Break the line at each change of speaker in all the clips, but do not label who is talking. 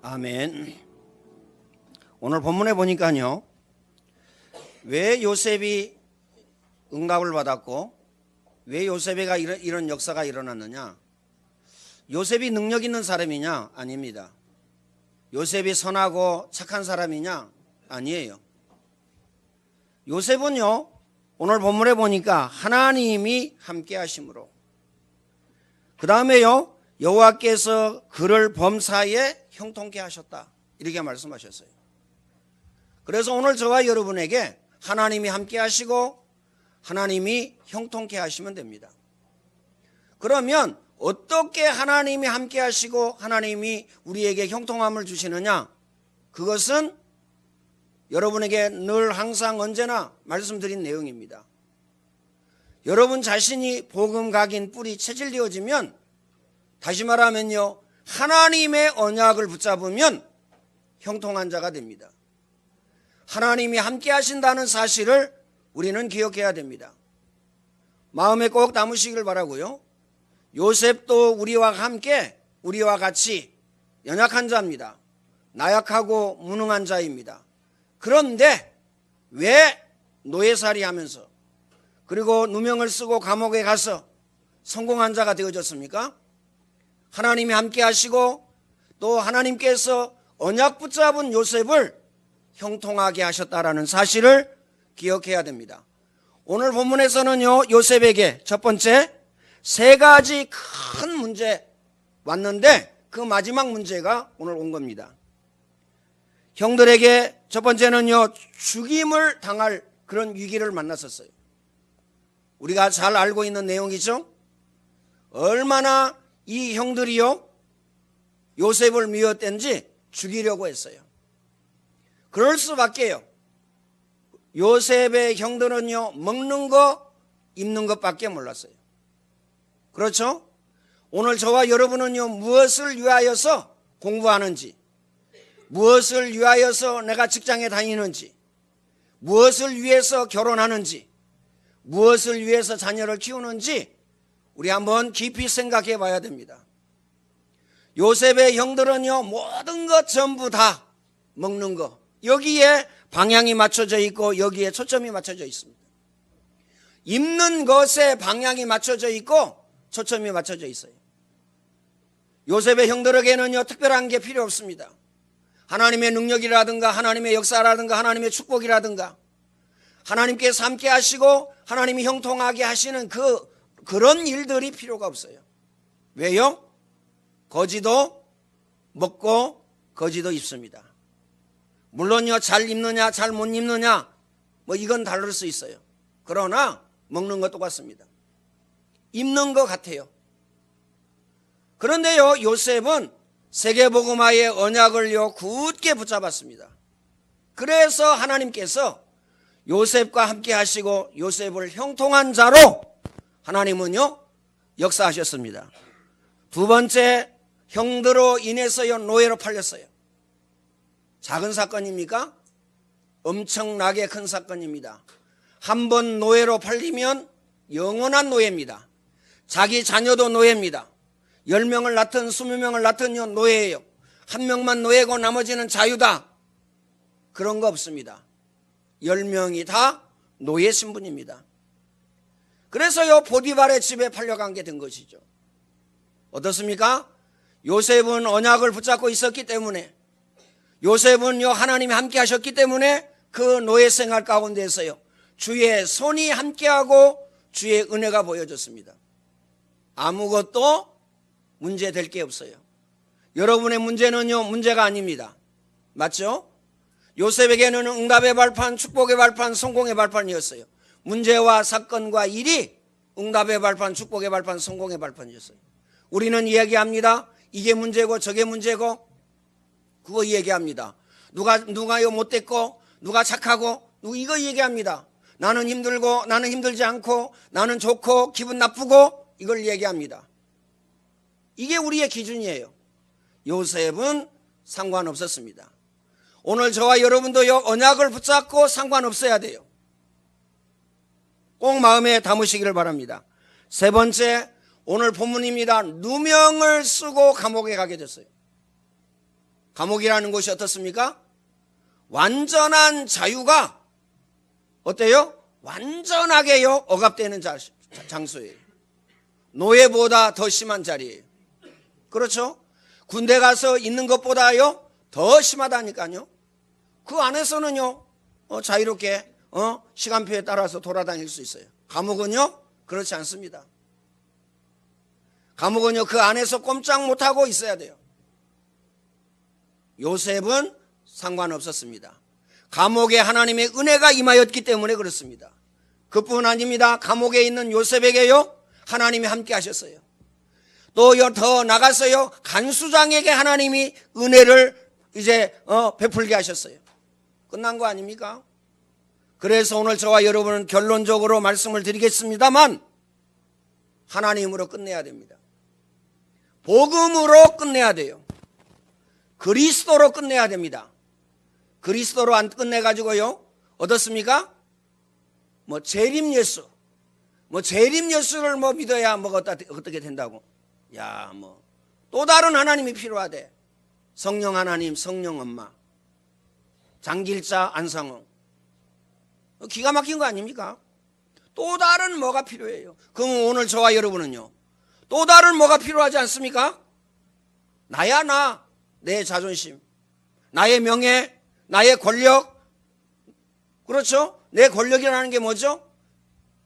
아멘. 오늘 본문에 보니까요, 왜 요셉이 응답을 받았고 왜 요셉에가 이런 역사가 일어났느냐? 요셉이 능력 있는 사람이냐? 아닙니다. 요셉이 선하고 착한 사람이냐? 아니에요. 요셉은요, 오늘 본문에 보니까 하나님이 함께 하심으로, 그 다음에요, 여호와께서 그를 범사에 형통케 하셨다, 이렇게 말씀하셨어요. 그래서 오늘 저와 여러분에게 하나님이 함께 하시고 하나님이 형통케 하시면 됩니다. 그러면 어떻게 하나님이 함께 하시고 하나님이 우리에게 형통함을 주시느냐? 그것은 여러분에게 늘 항상 언제나 말씀드린 내용입니다. 여러분 자신이 복음 각인 뿌리 체질되어지면, 다시 말하면요, 하나님의 언약을 붙잡으면 형통한 자가 됩니다. 하나님이 함께 하신다는 사실을 우리는 기억해야 됩니다. 마음에 꼭 담으시길 바라고요. 요셉도 우리와 함께, 우리와 같이 연약한 자입니다. 나약하고 무능한 자입니다. 그런데 왜 노예살이 하면서, 그리고 누명을 쓰고 감옥에 가서 성공한 자가 되어졌습니까? 하나님이 함께 하시고 또 하나님께서 언약 붙잡은 요셉을 형통하게 하셨다라는 사실을 기억해야 됩니다. 오늘 본문에서는요, 요셉에게 첫 번째 세 가지 큰 문제 왔는데, 그 마지막 문제가 오늘 온 겁니다. 형들에게 첫 번째는요, 죽임을 당할 그런 위기를 만났었어요. 우리가 잘 알고 있는 내용이죠. 얼마나 이 형들이요, 요셉을 미웠던지 죽이려고 했어요. 그럴 수밖에요. 요셉의 형들은요, 먹는 거, 입는 것밖에 몰랐어요. 그렇죠? 오늘 저와 여러분은요, 무엇을 위하여서 공부하는지, 무엇을 위하여서 내가 직장에 다니는지, 무엇을 위해서 결혼하는지, 무엇을 위해서 자녀를 키우는지 우리 한번 깊이 생각해 봐야 됩니다. 요셉의 형들은요, 모든 것 전부 다 먹는 거, 여기에 방향이 맞춰져 있고 여기에 초점이 맞춰져 있습니다. 입는 것에 방향이 맞춰져 있고 초점이 맞춰져 있어요. 요셉의 형들에게는요, 특별한 게 필요 없습니다. 하나님의 능력이라든가 하나님의 역사라든가 하나님의 축복이라든가 하나님께서 함께 하시고 하나님이 형통하게 하시는 그런 일들이 필요가 없어요. 왜요? 거지도 먹고 거지도 입습니다. 물론요, 잘 입느냐 잘 못 입느냐 뭐 이건 다를 수 있어요. 그러나 먹는 것 똑같습니다. 입는 것 같아요. 그런데요, 요셉은 세계복음화의 언약을요, 굳게 붙잡았습니다. 그래서 하나님께서 요셉과 함께 하시고 요셉을 형통한 자로 하나님은요, 역사하셨습니다. 두 번째, 형들로 인해서요, 노예로 팔렸어요. 작은 사건입니까? 엄청나게 큰 사건입니다. 한 번 노예로 팔리면 영원한 노예입니다. 자기 자녀도 노예입니다. 10명을 낳든 20명을 낳든 노예예요. 한 명만 노예고 나머지는 자유다. 그런 거 없습니다. 10명이 다 노예 신분입니다. 그래서요, 보디발의 집에 팔려간 게 된 것이죠. 어떻습니까? 요셉은 언약을 붙잡고 있었기 때문에, 요셉은요, 하나님이 함께 하셨기 때문에 그 노예 생활 가운데서요, 주의 손이 함께하고 주의 은혜가 보여졌습니다. 아무것도 문제될 게 없어요. 여러분의 문제는요, 문제가 아닙니다. 맞죠? 요셉에게는 응답의 발판, 축복의 발판, 성공의 발판이었어요. 문제와 사건과 일이 응답의 발판, 축복의 발판, 성공의 발판이었어요. 우리는 이야기합니다. 이게 문제고 저게 문제고 그거 얘기합니다. 누가요 못됐고 누가 착하고 이거 얘기합니다. 나는 힘들고 나는 힘들지 않고 나는 좋고 기분 나쁘고 이걸 얘기합니다. 이게 우리의 기준이에요. 요셉은 상관없었습니다. 오늘 저와 여러분도요, 언약을 붙잡고 상관없어야 돼요. 꼭 마음에 담으시기를 바랍니다. 세 번째, 오늘 본문입니다. 누명을 쓰고 감옥에 가게 됐어요. 감옥이라는 곳이 어떻습니까? 완전한 자유가 어때요? 완전하게요 억압되는 장소예요. 노예보다 더 심한 자리예요. 그렇죠? 군대 가서 있는 것보다요 더 심하다니까요. 그 안에서는요 자유롭게 시간표에 따라서 돌아다닐 수 있어요. 감옥은요 그렇지 않습니다. 감옥은요 그 안에서 꼼짝 못하고 있어야 돼요. 요셉은 상관없었습니다. 감옥에 하나님의 은혜가 임하였기 때문에 그렇습니다. 그뿐 아닙니다. 감옥에 있는 요셉에게요 하나님이 함께 하셨어요. 또 더 나가서요 간수장에게 하나님이 은혜를 이제 베풀게 하셨어요. 끝난 거 아닙니까? 그래서 오늘 저와 여러분은 결론적으로 말씀을 드리겠습니다만 하나님으로 끝내야 됩니다. 복음으로 끝내야 돼요. 그리스도로 끝내야 됩니다. 그리스도로 안 끝내가지고요 어떻습니까? 재림 예수, 재림 예수를 믿어야 어떻게 된다고? 야, 또 다른 하나님이 필요하대. 성령 하나님, 성령 엄마, 장길자, 안상홍. 기가 막힌 거 아닙니까? 또 다른 뭐가 필요해요. 그럼 오늘 저와 여러분은요 또 다른 뭐가 필요하지 않습니까? 나야 나, 내 자존심, 나의 명예, 나의 권력. 그렇죠? 내 권력이라는 게 뭐죠?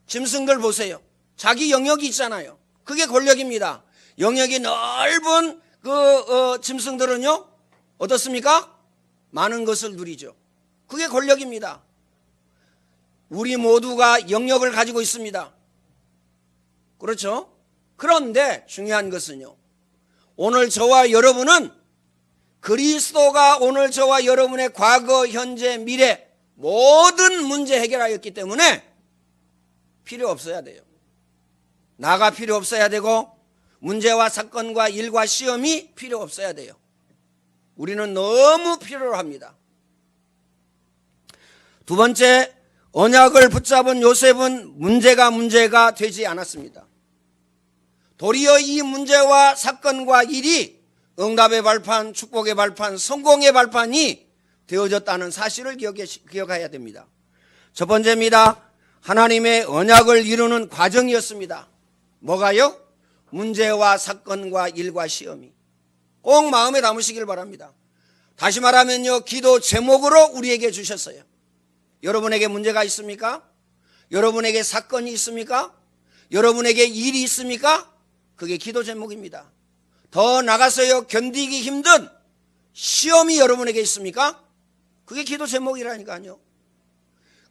짐승들 보세요. 자기 영역이 있잖아요. 그게 권력입니다. 영역이 넓은 짐승들은요 어떻습니까? 많은 것을 누리죠. 그게 권력입니다. 우리 모두가 영역을 가지고 있습니다. 그렇죠? 그런데 중요한 것은요 오늘 저와 여러분은 그리스도가 오늘 저와 여러분의 과거, 현재, 미래 모든 문제 해결하였기 때문에 필요 없어야 돼요. 나가 필요 없어야 되고 문제와 사건과 일과 시험이 필요 없어야 돼요. 우리는 너무 필요로 합니다. 두 번째, 언약을 붙잡은 요셉은 문제가 되지 않았습니다. 도리어 이 문제와 사건과 일이 응답의 발판, 축복의 발판, 성공의 발판이 되어졌다는 사실을 기억해야 됩니다. 첫 번째입니다. 하나님의 언약을 이루는 과정이었습니다. 뭐가요? 문제와 사건과 일과 시험이. 꼭 마음에 담으시길 바랍니다. 다시 말하면요 기도 제목으로 우리에게 주셨어요. 여러분에게 문제가 있습니까? 여러분에게 사건이 있습니까? 여러분에게 일이 있습니까? 그게 기도 제목입니다. 더 나가서요 견디기 힘든 시험이 여러분에게 있습니까? 그게 기도 제목이라니까요.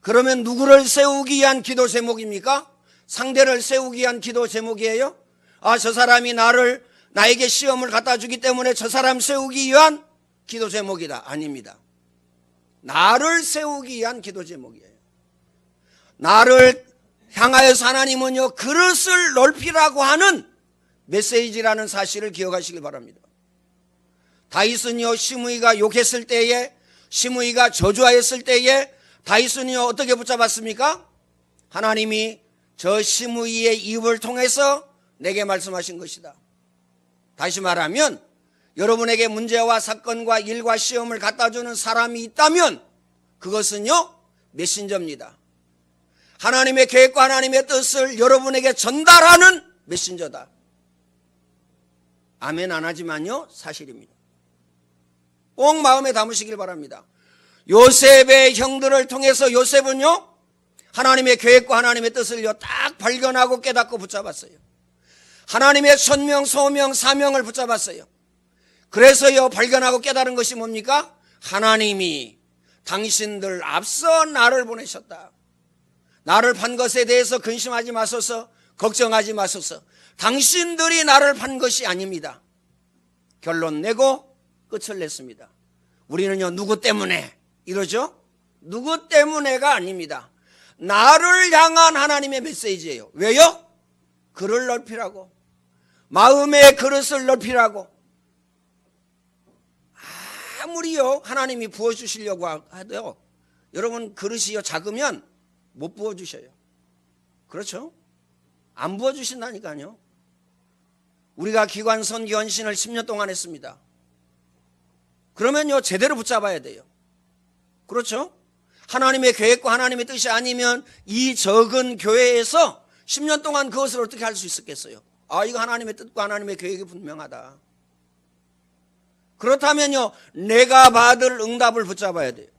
그러면 누구를 세우기 위한 기도 제목입니까? 상대를 세우기 위한 기도 제목이에요? 저 사람이 나에게 시험을 갖다 주기 때문에 저 사람 세우기 위한 기도 제목이다. 아닙니다. 나를 세우기 위한 기도 제목이에요. 나를 향하여서 하나님은요 그릇을 넓히라고 하는 메시지라는 사실을 기억하시길 바랍니다. 다윗은요 시므이가 욕했을 때에, 시므이가 저주하였을 때에 다윗은요 어떻게 붙잡았습니까? 하나님이 저 시므이의 입을 통해서 내게 말씀하신 것이다. 다시 말하면 여러분에게 문제와 사건과 일과 시험을 갖다주는 사람이 있다면 그것은요 메신저입니다. 하나님의 계획과 하나님의 뜻을 여러분에게 전달하는 메신저다. 아멘 안 하지만요 사실입니다. 꼭 마음에 담으시길 바랍니다. 요셉의 형들을 통해서 요셉은요 하나님의 계획과 하나님의 뜻을요 딱 발견하고 깨닫고 붙잡았어요. 하나님의 천명, 소명, 사명을 붙잡았어요. 그래서요 발견하고 깨달은 것이 뭡니까? 하나님이 당신들 앞서 나를 보내셨다. 나를 판 것에 대해서 근심하지 마소서, 걱정하지 마소서. 당신들이 나를 판 것이 아닙니다. 결론 내고 끝을 냈습니다. 우리는요 누구 때문에 이러죠? 누구 때문에가 아닙니다. 나를 향한 하나님의 메시지예요. 왜요? 그를 넓히라고, 마음의 그릇을 넓히라고. 아무리요 하나님이 부어주시려고 하도요 여러분 그릇이요 작으면 못 부어주셔요. 그렇죠? 안 부어주신다니까요. 우리가 기관선 기원신을 10년 동안 했습니다. 그러면요 제대로 붙잡아야 돼요. 그렇죠? 하나님의 계획과 하나님의 뜻이 아니면 이 적은 교회에서 10년 동안 그것을 어떻게 할 수 있었겠어요? 아, 이거 하나님의 뜻과 하나님의 계획이 분명하다. 그렇다면요 내가 받을 응답을 붙잡아야 돼요.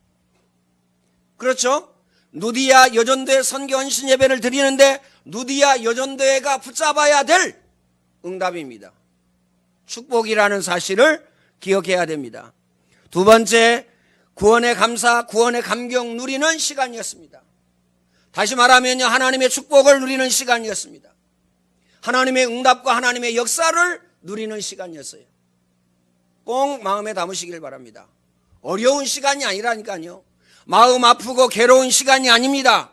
그렇죠? 누디아 여전대 선교 헌신 예배를 드리는데 누디아 여전대가 붙잡아야 될 응답입니다. 축복이라는 사실을 기억해야 됩니다. 두 번째, 구원의 감사, 구원의 감격 누리는 시간이었습니다. 다시 말하면요 하나님의 축복을 누리는 시간이었습니다. 하나님의 응답과 하나님의 역사를 누리는 시간이었어요. 꼭 마음에 담으시길 바랍니다. 어려운 시간이 아니라니까요. 마음 아프고 괴로운 시간이 아닙니다.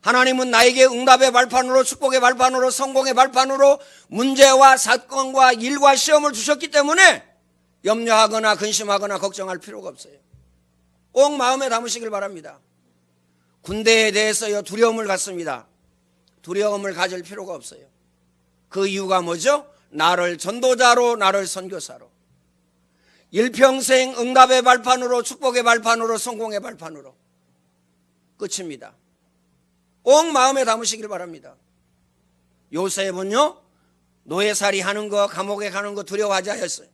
하나님은 나에게 응답의 발판으로, 축복의 발판으로, 성공의 발판으로 문제와 사건과 일과 시험을 주셨기 때문에 염려하거나 근심하거나 걱정할 필요가 없어요. 꼭 마음에 담으시길 바랍니다. 군대에 대해서요 두려움을 갖습니다. 두려움을 가질 필요가 없어요. 그 이유가 뭐죠? 나를 전도자로, 나를 선교사로, 일평생 응답의 발판으로, 축복의 발판으로, 성공의 발판으로 끝입니다. 꼭 마음에 담으시길 바랍니다. 요셉은요 노예살이 하는 거, 감옥에 가는 거 두려워하지 않았어요.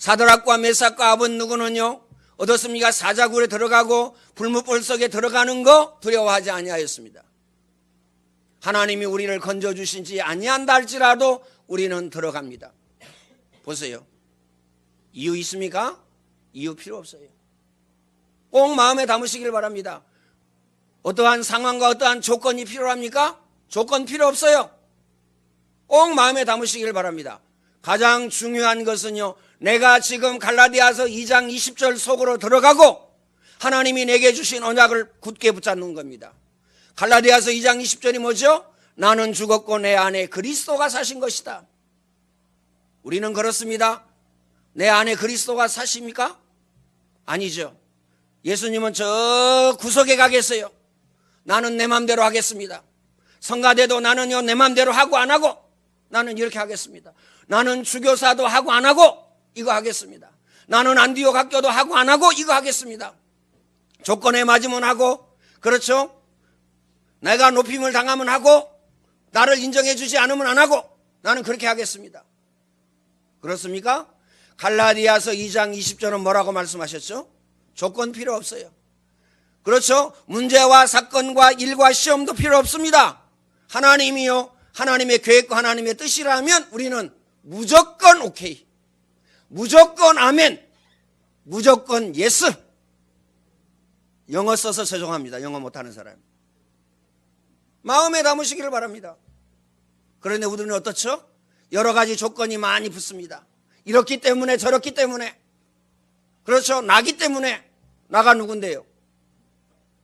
사드락과 메삭과 아벳느고는요 어떻습니까? 사자굴에 들어가고 불못불 속에 들어가는 거 두려워하지 아니하였습니다. 하나님이 우리를 건져주신지 아니한다 할지라도 우리는 들어갑니다. 보세요. 이유 있습니까? 이유 필요 없어요. 꼭 마음에 담으시길 바랍니다. 어떠한 상황과 어떠한 조건이 필요합니까? 조건 필요 없어요. 꼭 마음에 담으시길 바랍니다. 가장 중요한 것은요 내가 지금 갈라디아서 2장 20절 속으로 들어가고 하나님이 내게 주신 언약을 굳게 붙잡는 겁니다. 갈라디아서 2장 20절이 뭐죠? 나는 죽었고 내 안에 그리스도가 사신 것이다. 우리는 그렇습니다. 내 안에 그리스도가 사십니까? 아니죠. 예수님은 저 구석에 가 계세요. 나는 내 맘대로 하겠습니다. 성가대도 나는요 내 맘대로 하고 안 하고 나는 이렇게 하겠습니다. 나는 주교사도 하고 안 하고 이거 하겠습니다. 나는 안디옥 학교도 하고 안 하고 이거 하겠습니다. 조건에 맞으면 하고, 그렇죠? 내가 높임을 당하면 하고, 나를 인정해 주지 않으면 안 하고, 나는 그렇게 하겠습니다. 그렇습니까? 갈라디아서 2장 20절은 뭐라고 말씀하셨죠? 조건 필요 없어요. 그렇죠? 문제와 사건과 일과 시험도 필요 없습니다. 하나님이요 하나님의 계획과 하나님의 뜻이라면 우리는 무조건 오케이, 무조건 아멘, 무조건 예스. 영어 써서 죄송합니다. 영어 못하는 사람. 마음에 담으시기를 바랍니다. 그런데 우리는 어떻죠? 여러 가지 조건이 많이 붙습니다. 이렇기 때문에 저렇기 때문에, 그렇죠? 나기 때문에. 나가 누군데요?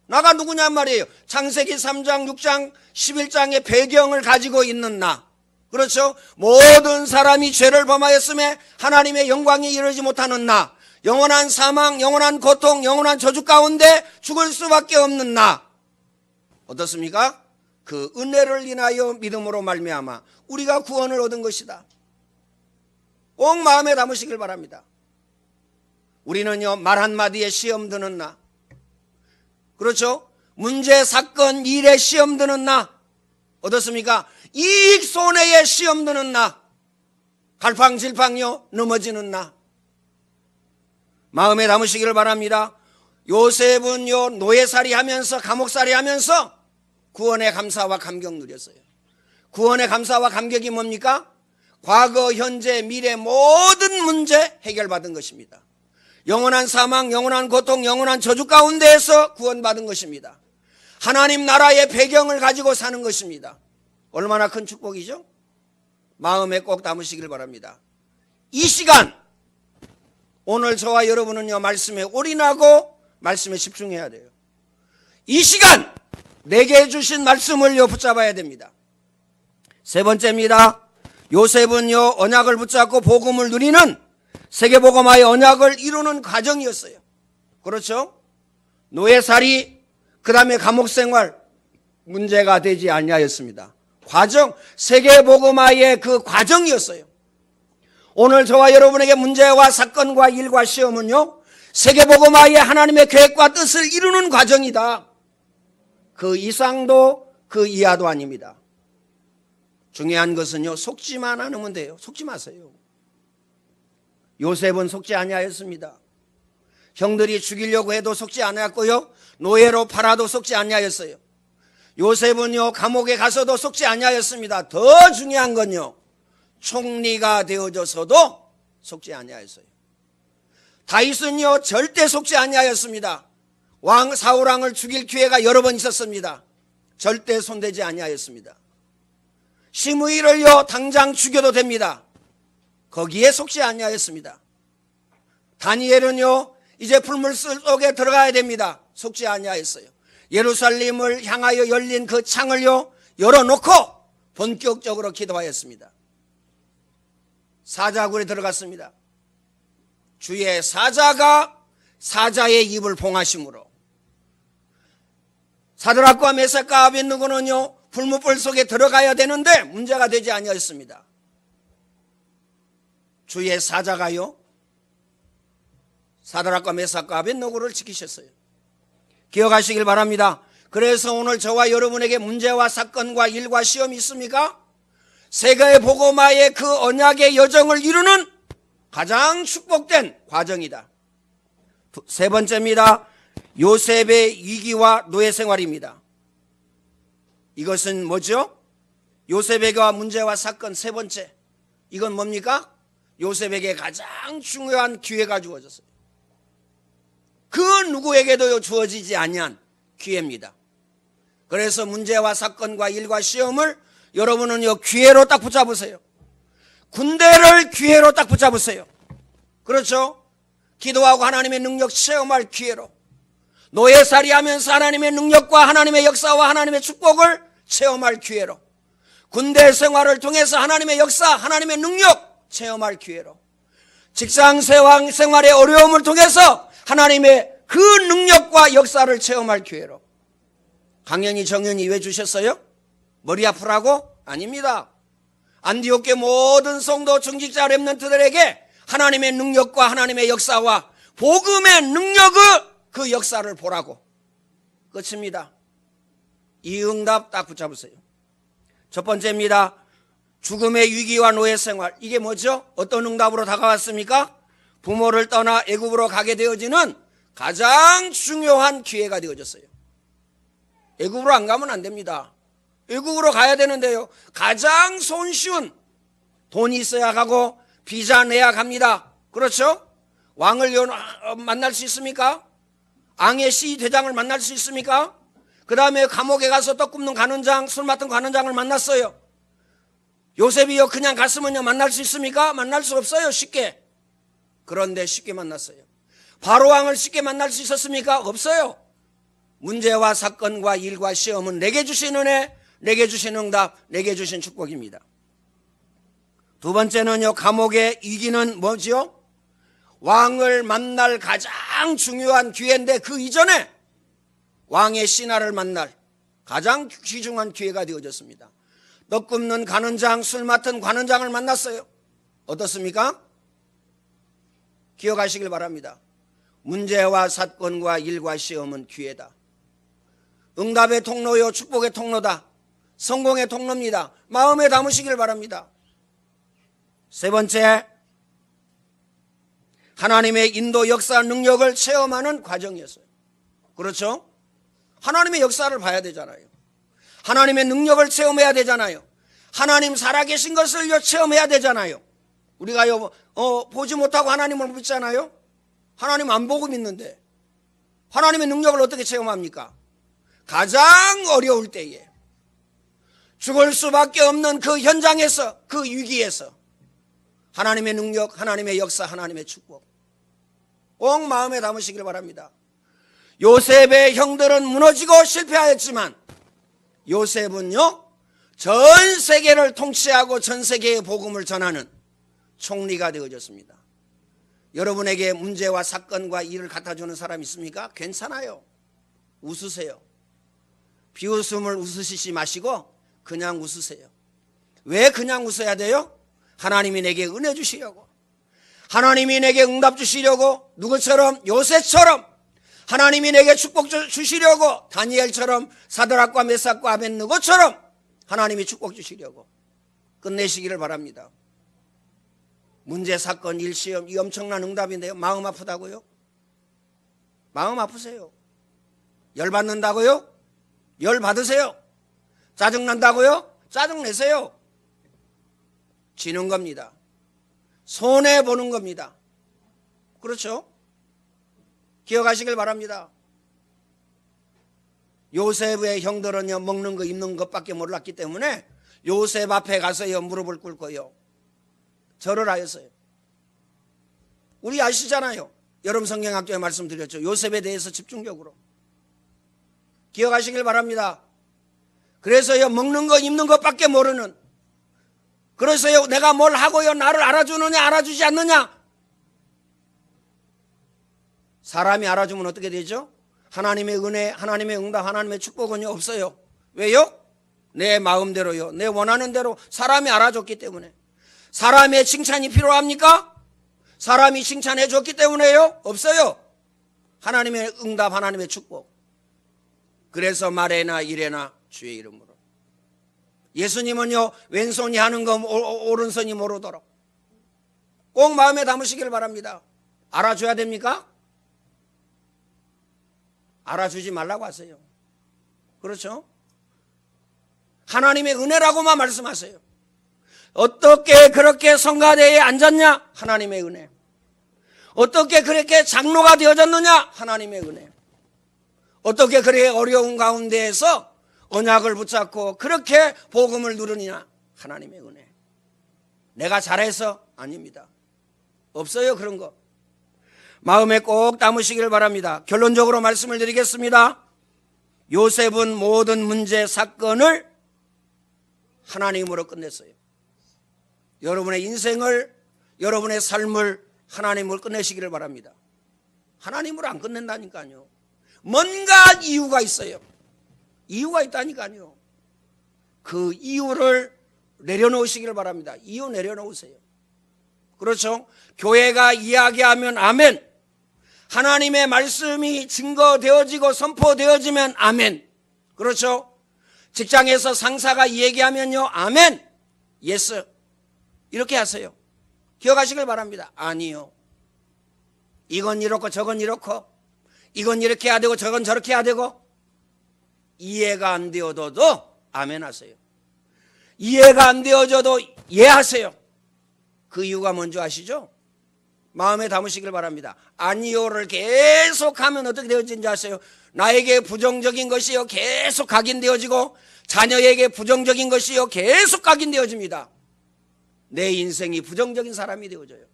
나가 누구냔 말이에요. 창세기 3장 6장 11장의 배경을 가지고 있는 나, 그렇죠? 모든 사람이 죄를 범하였음에 하나님의 영광이 이르지 못하는 나, 영원한 사망, 영원한 고통, 영원한 저주 가운데 죽을 수밖에 없는 나. 어떻습니까? 그 은혜를 인하여 믿음으로 말미암아 우리가 구원을 얻은 것이다. 꼭 마음에 담으시길 바랍니다. 우리는요 말 한마디에 시험 드는 나, 그렇죠? 문제, 사건, 일에 시험 드는 나. 어떻습니까? 이익 손해에 시험 드는 나. 갈팡질팡요 넘어지는 나. 마음에 담으시기를 바랍니다. 요셉은요 노예살이 하면서, 감옥살이 하면서 구원의 감사와 감격 누렸어요. 구원의 감사와 감격이 뭡니까? 과거, 현재, 미래 모든 문제 해결받은 것입니다. 영원한 사망, 영원한 고통, 영원한 저주 가운데에서 구원받은 것입니다. 하나님 나라의 배경을 가지고 사는 것입니다. 얼마나 큰 축복이죠? 마음에 꼭 담으시길 바랍니다. 이 시간, 오늘 저와 여러분은요 말씀에 올인하고 말씀에 집중해야 돼요. 이 시간 내게 주신 말씀을요 붙잡아야 됩니다. 세 번째입니다. 요셉은요 언약을 붙잡고 복음을 누리는 세계복음화의 언약을 이루는 과정이었어요. 그렇죠? 노예살이, 그 다음에 감옥생활 문제가 되지 아니하였습니다. 과정, 세계복음화의 그 과정이었어요. 오늘 저와 여러분에게 문제와 사건과 일과 시험은요, 세계복음화의 하나님의 계획과 뜻을 이루는 과정이다. 그 이상도 그 이하도 아닙니다. 중요한 것은요, 속지만 않으면 돼요. 속지 마세요. 요셉은 속지 아니하였습니다. 형들이 죽이려고 해도 속지 아니하였고요, 노예로 팔아도 속지 아니하였어요. 요셉은요, 감옥에 가서도 속지 아니하였습니다. 더 중요한 건요, 총리가 되어져서도 속지 아니하였어요. 다윗은요, 절대 속지 아니하였습니다. 왕 사울왕을 죽일 기회가 여러 번 있었습니다. 절대 손대지 아니하였습니다. 시므이를요, 당장 죽여도 됩니다. 거기에 속지 아니하였습니다. 다니엘은요, 이제 불물불 속에 들어가야 됩니다. 속지 아니하였어요. 예루살렘을 향하여 열린 그 창을요, 열어놓고 본격적으로 기도하였습니다. 사자굴에 들어갔습니다. 주의 사자가 사자의 입을 봉하심으로 사드락과 메삭과 아벳느고는요, 불무불 속에 들어가야 되는데 문제가 되지 아니하였습니다. 주의 사자가요, 사드락과 메삭과 아벳느고를 지키셨어요. 기억하시길 바랍니다. 그래서 오늘 저와 여러분에게 문제와 사건과 일과 시험이 있습니까? 세계 복음화의 그 언약의 여정을 이루는 가장 축복된 과정이다. 세 번째입니다. 요셉의 위기와 노예 생활입니다. 이것은 뭐죠? 요셉에게와 문제와 사건 세 번째. 이건 뭡니까? 요셉에게 가장 중요한 기회가 주어졌어요. 그 누구에게도 주어지지 아니한 기회입니다. 그래서 문제와 사건과 일과 시험을 여러분은요, 기회로 딱 붙잡으세요. 군대를 기회로 딱 붙잡으세요. 그렇죠? 기도하고 하나님의 능력 체험할 기회로, 노예살이 하면서 하나님의 능력과 하나님의 역사와 하나님의 축복을 체험할 기회로, 군대 생활을 통해서 하나님의 역사, 하나님의 능력 체험할 기회로, 직장 생활의 어려움을 통해서 하나님의 그 능력과 역사를 체험할 기회로. 강연이 정연이 왜 주셨어요? 머리 아프라고? 아닙니다. 안디옥의 모든 성도 중직자 렘넌트들에게 하나님의 능력과 하나님의 역사와 복음의 능력의 그 역사를 보라고. 끝입니다. 이 응답 딱 붙잡으세요. 첫 번째입니다. 죽음의 위기와 노예 생활. 이게 뭐죠? 어떤 응답으로 다가왔습니까? 부모를 떠나 애굽으로 가게 되어지는 가장 중요한 기회가 되어졌어요. 애굽으로 안 가면 안 됩니다. 애굽으로 가야 되는데요, 가장 손쉬운, 돈이 있어야 가고 비자 내야 갑니다. 그렇죠? 왕을 만날 수 있습니까? 앙의 시대장을 만날 수 있습니까? 그 다음에 감옥에 가서 떡 굽는 관원장, 술 맡은 관원장을 만났어요. 요셉이요, 그냥 갔으면요, 만날 수 있습니까? 만날 수 없어요, 쉽게. 그런데 쉽게 만났어요. 바로왕을 쉽게 만날 수 있었습니까? 없어요. 문제와 사건과 일과 시험은 내게 주신 은혜, 내게 주신 응답, 내게 주신 축복입니다. 두 번째는요, 감옥의 위기는 뭐죠? 왕을 만날 가장 중요한 기회인데 그 이전에 왕의 신하를 만날 가장 귀중한 기회가 되어졌습니다. 떡 굽는 관원장, 술 맡은 관원장을 만났어요. 어떻습니까? 기억하시길 바랍니다. 문제와 사건과 일과 시험은 기회다. 응답의 통로요, 축복의 통로다. 성공의 통로입니다. 마음에 담으시길 바랍니다. 세 번째, 하나님의 인도 역사 능력을 체험하는 과정이었어요. 그렇죠? 하나님의 역사를 봐야 되잖아요. 하나님의 능력을 체험해야 되잖아요. 하나님 살아계신 것을 체험해야 되잖아요. 우리가요, 보지 못하고 하나님을 믿잖아요. 하나님 안 보고 믿는데 하나님의 능력을 어떻게 체험합니까? 가장 어려울 때에, 죽을 수밖에 없는 그 현장에서, 그 위기에서 하나님의 능력, 하나님의 역사, 하나님의 축복 꼭 마음에 담으시길 바랍니다. 요셉의 형들은 무너지고 실패하였지만 요셉은요, 전 세계를 통치하고 전 세계의 복음을 전하는 총리가 되어졌습니다. 여러분에게 문제와 사건과 일을 갖다주는 사람 있습니까? 괜찮아요. 웃으세요. 비웃음을 웃으시지 마시고 그냥 웃으세요. 왜 그냥 웃어야 돼요? 하나님이 내게 은혜 주시려고. 하나님이 내게 응답 주시려고 누구처럼? 요셉처럼 하나님이 내게 축복 주시려고 다니엘처럼 사드락과 메삭과 아벳느고처럼 하나님이 축복 주시려고 끝내시기를 바랍니다. 문제, 사건, 일, 시험 이 엄청난 응답인데요. 마음 아프다고요? 마음 아프세요. 열받는다고요? 열받으세요. 짜증난다고요? 짜증내세요. 지는 겁니다. 손해보는 겁니다. 그렇죠? 기억하시길 바랍니다. 요셉의 형들은요, 먹는 거 입는 것밖에 몰랐기 때문에 요셉 앞에 가서요, 무릎을 꿇고요, 절을 하였어요. 우리 아시잖아요. 여러분 성경학교에 말씀드렸죠. 요셉에 대해서 집중적으로. 기억하시길 바랍니다. 그래서요, 먹는 거 입는 것밖에 모르는, 그래서요, 내가 뭘 하고요, 나를 알아주느냐 알아주지 않느냐. 사람이 알아주면 어떻게 되죠? 하나님의 은혜, 하나님의 응답, 하나님의 축복은요 없어요. 왜요? 내 마음대로요, 내 원하는 대로 사람이 알아줬기 때문에. 사람의 칭찬이 필요합니까? 사람이 칭찬해 줬기 때문에요? 없어요. 하나님의 응답, 하나님의 축복. 그래서 말에나 이래나 주의 이름으로. 예수님은요, 왼손이 하는 거 오른손이 모르도록 꼭 마음에 담으시길 바랍니다. 알아줘야 됩니까? 알아주지 말라고 하세요. 그렇죠? 하나님의 은혜라고만 말씀하세요. 어떻게 그렇게 성가대에 앉았냐? 하나님의 은혜. 어떻게 그렇게 장로가 되어졌느냐? 하나님의 은혜. 어떻게 그렇게 어려운 가운데에서 언약을 붙잡고 그렇게 복음을 누르느냐? 하나님의 은혜. 내가 잘해서? 아닙니다. 없어요, 그런 거. 마음에 꼭 담으시길 바랍니다. 결론적으로 말씀을 드리겠습니다. 요셉은 모든 문제, 사건을 하나님으로 끝냈어요. 여러분의 인생을, 여러분의 삶을 하나님으로 끝내시기를 바랍니다. 하나님으로 안 끝낸다니까요. 뭔가 이유가 있어요. 이유가 있다니까요. 그 이유를 내려놓으시기를 바랍니다. 이유 내려놓으세요. 그렇죠? 교회가 이야기하면 아멘. 하나님의 말씀이 증거되어지고 선포되어지면 아멘. 그렇죠? 직장에서 상사가 얘기하면요, 아멘. 예스. 이렇게 하세요. 기억하시길 바랍니다. 아니요. 이건 이렇고 저건 이렇고, 이건 이렇게 해야 되고 저건 저렇게 해야 되고, 이해가 안 되어도 아멘 하세요. 이해가 안 되어져도 예하세요. 그 이유가 뭔지 아시죠? 마음에 담으시길 바랍니다. 아니요를 계속하면 어떻게 되어지는지 아세요? 나에게 부정적인 것이요 계속 각인되어지고, 자녀에게 부정적인 것이요 계속 각인되어집니다. 내 인생이 부정적인 사람이 되어져요.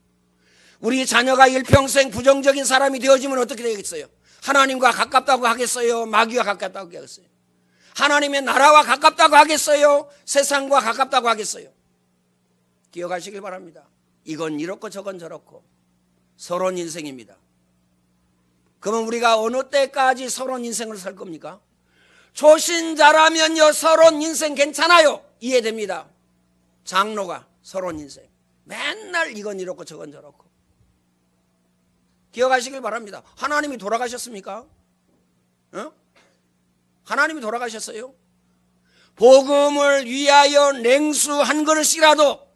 우리 자녀가 일평생 부정적인 사람이 되어지면 어떻게 되겠어요? 하나님과 가깝다고 하겠어요? 마귀와 가깝다고 하겠어요? 하나님의 나라와 가깝다고 하겠어요? 세상과 가깝다고 하겠어요? 기억하시길 바랍니다. 이건 이렇고 저건 저렇고 서러운 인생입니다. 그러면 우리가 어느 때까지 서러운 인생을 살 겁니까? 초신자라면요, 서러운 인생 괜찮아요. 이해됩니다. 장로가 서러운 인생, 맨날 이건 이렇고 저건 저렇고. 기억하시길 바랍니다. 하나님이 돌아가셨습니까? 하나님이 돌아가셨어요? 복음을 위하여 냉수 한 그릇이라도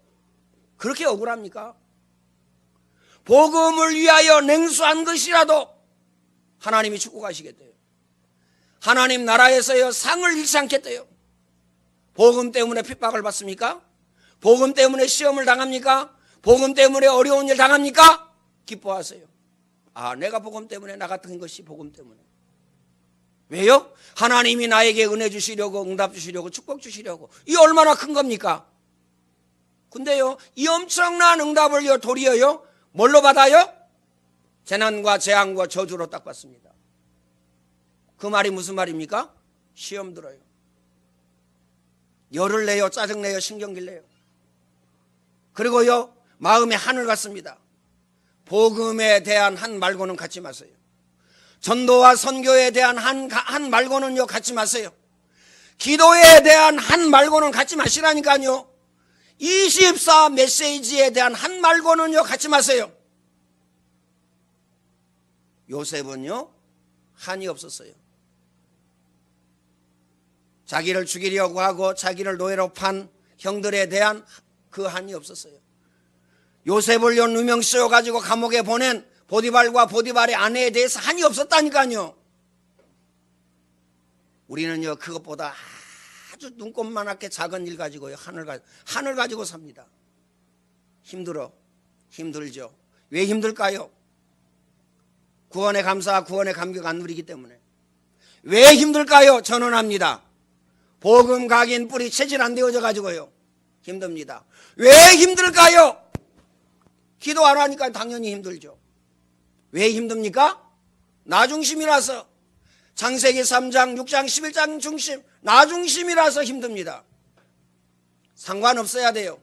그렇게 억울합니까? 복음을 위하여 냉수 한 그릇이라도 하나님이 축복하시겠대요. 하나님 나라에서요, 상을 잃지 않겠대요. 복음 때문에 핍박을 받습니까? 복음 때문에 시험을 당합니까? 복음 때문에 어려운 일 당합니까? 기뻐하세요. 아, 내가 복음 때문에 나 같은 것이 복음 때문에. 왜요? 하나님이 나에게 은혜 주시려고, 응답 주시려고, 축복 주시려고. 이 얼마나 큰 겁니까? 근데요, 이 엄청난 응답을요, 도리어요, 뭘로 받아요? 재난과 재앙과 저주로 딱 받습니다. 그 말이 무슨 말입니까? 시험 들어요. 열을 내요, 짜증 내요, 신경질 내요. 그리고요, 마음에 한을 갖습니다. 복음에 대한 한 말고는 갖지 마세요. 전도와 선교에 대한 한 말고는요, 갖지 마세요. 기도에 대한 한 말고는 갖지 마시라니까요. 24 메시지에 대한 한 말고는요, 갖지 마세요. 요셉은요 한이 없었어요. 자기를 죽이려고 하고 자기를 노예로 판 형들에 대한 그 한이 없었어요. 요셉을 요 누명 씌워가지고 감옥에 보낸 보디발과 보디발의 아내에 대해서 한이 없었다니까요. 우리는요 그것보다 아주 눈꼽만하게 작은 일 가지고요 한을 가지고 삽니다. 힘들죠. 왜 힘들까요? 구원의 감사와 구원의 감격 안 누리기 때문에. 왜 힘들까요? 전언합니다. 복음 각인 뿌리 체질 안 되어져 가지고요 힘듭니다. 왜 힘들까요? 기도 안 하니까 당연히 힘들죠. 왜 힘듭니까? 나 중심이라서. 창세기 3장 6장 11장 중심 나 중심이라서 힘듭니다. 상관없어야 돼요.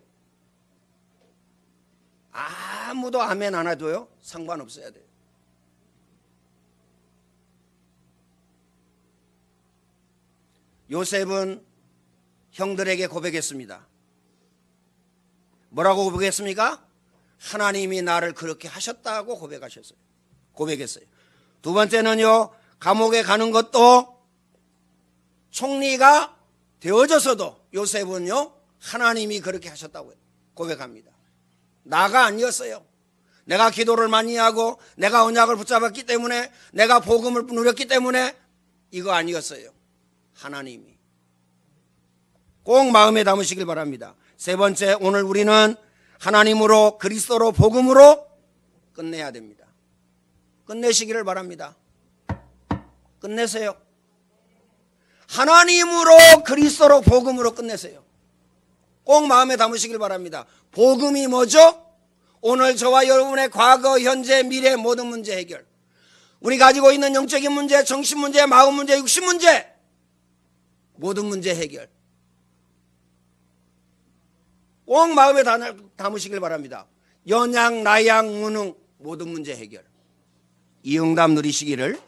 아무도 아멘 안 해도요 상관없어야 돼요. 요셉은 형들에게 고백했습니다. 뭐라고 고백했습니까? 하나님이 나를 그렇게 하셨다고 고백했어요. 두 번째는요 감옥에 가는 것도 총리가 되어져서도 요셉은요 하나님이 그렇게 하셨다고 고백합니다. 나가 아니었어요. 내가 기도를 많이 하고 내가 언약을 붙잡았기 때문에 내가 복음을 누렸기 때문에 이거 아니었어요. 하나님이. 꼭 마음에 담으시길 바랍니다. 세 번째, 오늘 우리는 하나님으로 그리스도로 복음으로 끝내야 됩니다. 끝내시기를 바랍니다. 끝내세요. 하나님으로 그리스도로 복음으로 끝내세요. 꼭 마음에 담으시길 바랍니다. 복음이 뭐죠? 오늘 저와 여러분의 과거, 현재, 미래 모든 문제 해결. 우리 가지고 있는 영적인 문제, 정신 문제, 마음 문제, 육신 문제 모든 문제 해결. 꼭 마음에 담으시길 바랍니다. 연양, 나양, 무능 모든 문제 해결. 이 응답 누리시기를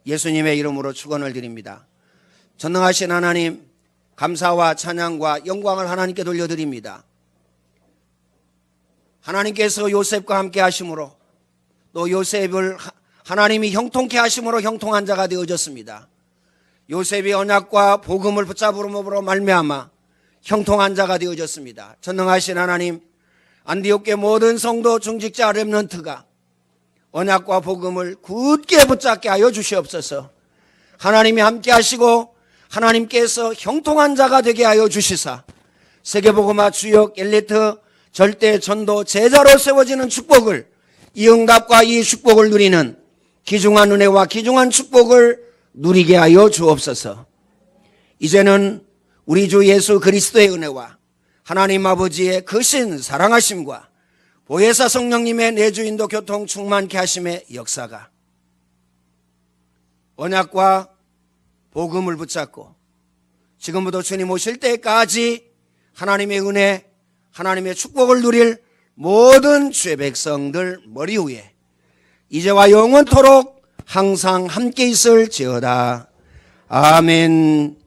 예수님의 이름으로 축원을 드립니다. 전능하신 하나님, 감사와 찬양과 영광을 하나님께 돌려드립니다. 하나님께서 요셉과 함께 하심으로 또 요셉을 하나님이 형통케 하심으로 형통한 자가 되어졌습니다. 요셉이 언약과 복음을 붙잡음으로 말미암아 형통한 자가 되어졌습니다. 전능하신 하나님, 안디옥계 모든 성도 중직자 렘넌트가 언약과 복음을 굳게 붙잡게 하여 주시옵소서. 하나님이 함께 하시고 하나님께서 형통한 자가 되게 하여 주시사 세계복음화 주역 엘리트 절대 전도 제자로 세워지는 축복을, 이 응답과 이 축복을 누리는 귀중한 은혜와 귀중한 축복을 누리게 하여 주옵소서. 이제는 우리 주 예수 그리스도의 은혜와 하나님 아버지의 크신 사랑하심과 보혜사 성령님의 내주인도 교통 충만케 하심의 역사가 언약과 복음을 붙잡고 지금부터 주님 오실 때까지 하나님의 은혜, 하나님의 축복을 누릴 모든 주의 백성들 머리 위에 이제와 영원토록 항상 함께 있을지어다. 아멘.